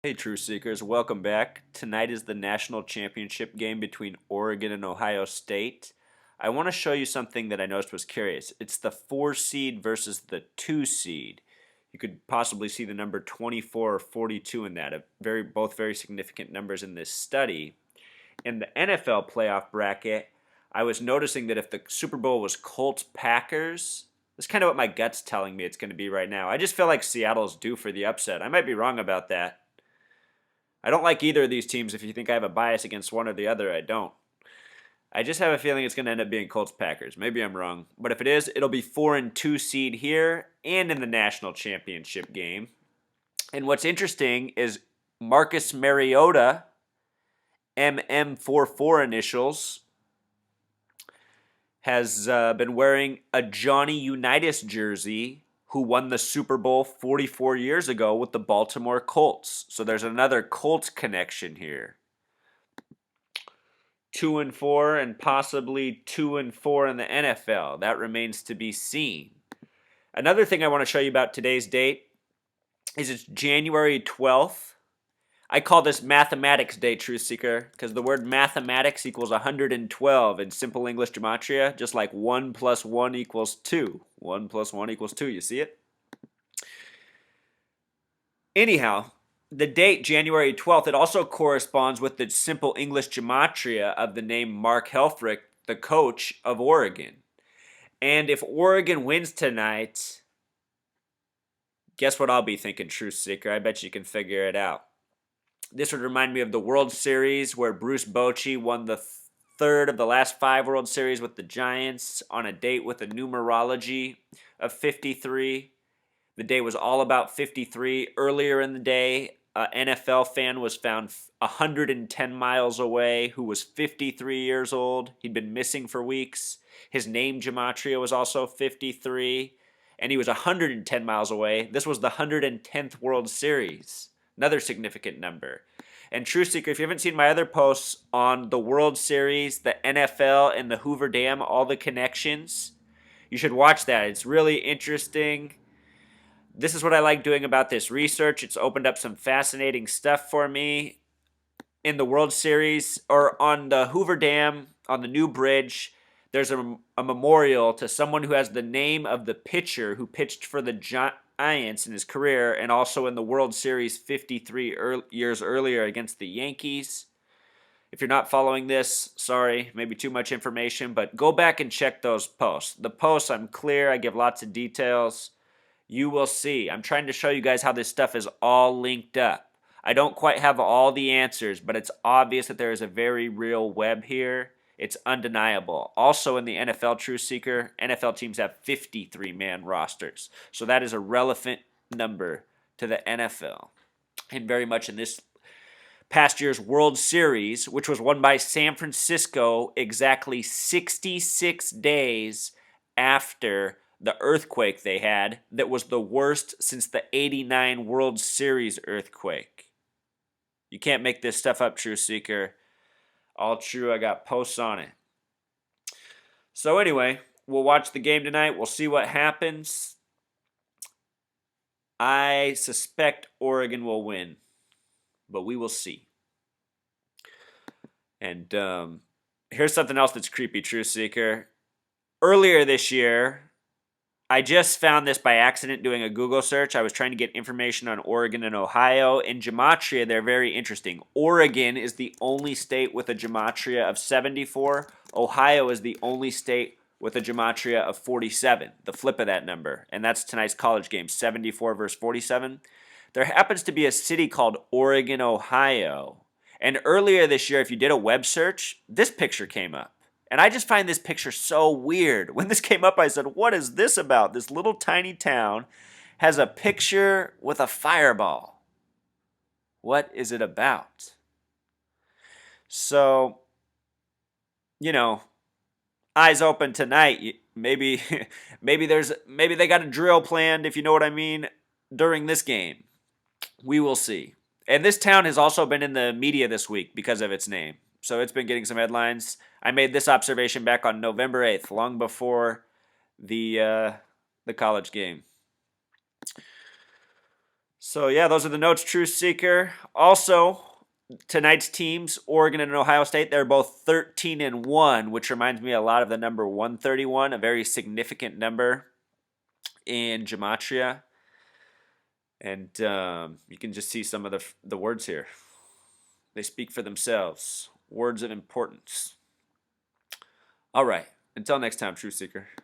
Hey, Truth Seekers, welcome back. Tonight is the national championship game between Oregon and Ohio State. I want to show you something that I noticed was curious. It's the 4 seed versus the 2 seed. You could possibly see the number 24 or 42 in that. Both very significant numbers in this study. In the NFL playoff bracket, I was noticing that if the Super Bowl was Colts Packers, that's kind of what my gut's telling me it's going to be right now. I just feel like Seattle's due for the upset. I might be wrong about that. I don't like either of these teams. If you think I have a bias against one or the other, I don't. I just have a feeling it's going to end up being Colts Packers. Maybe I'm wrong. But if it is, it'll be 4 and 2 seed here and in the national championship game. And what's interesting is Marcus Mariota, MM44 initials, has been wearing a Johnny Unitas jersey who won the Super Bowl 44 years ago with the Baltimore Colts. So there's another Colts connection here. 2 and 4 and possibly 2 and 4 in the NFL. That remains to be seen. Another thing I want to show you about today's date is it's January 12th. I call this Mathematics Day, Truth Seeker, because the word mathematics equals 112 in simple English gematria, just like 1 plus 1 equals 2. 1 plus 1 equals 2. You see it? Anyhow, the date, January 12th, it also corresponds with the simple English gematria of the name Mark Helfrich, the coach of Oregon. And if Oregon wins tonight, guess what I'll be thinking, Truth Seeker? I bet you can figure it out. This would remind me of the World Series where Bruce Bochy won the third of the last 5 World Series with the Giants on a date with a numerology of 53. The day was all about 53. Earlier in the day, an NFL fan was found 110 miles away who was 53 years old. He'd been missing for weeks. His name gematria was also 53, and he was 110 miles away. This was the 110th World Series. Another significant number. And True Seeker, if you haven't seen my other posts on the World Series, the NFL, and the Hoover Dam, all the connections, you should watch that. It's really interesting. This is what I like doing about this research. It's opened up some fascinating stuff for me. In the World Series, or on the Hoover Dam, on the new bridge, there's a memorial to someone who has the name of the pitcher who pitched for the Giants in his career, and also in the World Series 53 years earlier against the Yankees. If you're not following this, sorry, maybe too much information, but go back and check those posts. The posts, I'm clear, I give lots of details. You will see. I'm trying to show you guys how this stuff is all linked up. I don't quite have all the answers, but it's obvious that there is a very real web here. It's undeniable. Also in the NFL Truth Seeker, NFL teams have 53-man rosters. So that is a relevant number to the NFL. And very much in this past year's World Series, which was won by San Francisco exactly 66 days after the earthquake they had that was the worst since the 89 World Series earthquake. You can't make this stuff up, Truth Seeker. All true, I got posts on it. So anyway, we'll watch the game tonight. We'll see what happens. I suspect Oregon will win, but we will see. And here's something else that's creepy, Truth Seeker. Earlier this year, I just found this by accident doing a Google search. I was trying to get information on Oregon and Ohio. In gematria, they're very interesting. Oregon is the only state with a gematria of 74. Ohio is the only state with a gematria of 47, the flip of that number. And that's tonight's college game, 74 versus 47. There happens to be a city called Oregon, Ohio. And earlier this year, if you did a web search, this picture came up. And I just find this picture so weird. When this came up, I said, what is this about? This little tiny town has a picture with a fireball. What is it about? So, eyes open tonight. Maybe maybe they got a drill planned, if you know what I mean, during this game. We will see. And this town has also been in the media this week because of its name. So it's been getting some headlines. I made this observation back on November 8th, long before the college game. So yeah, those are the notes, Truth Seeker. Also, tonight's teams, Oregon and Ohio State, they're both 13-1, which reminds me a lot of the number 131, a very significant number in gematria. And you can just see some of the words here. They speak for themselves. Words of importance. All right. Until next time, Truth Seeker.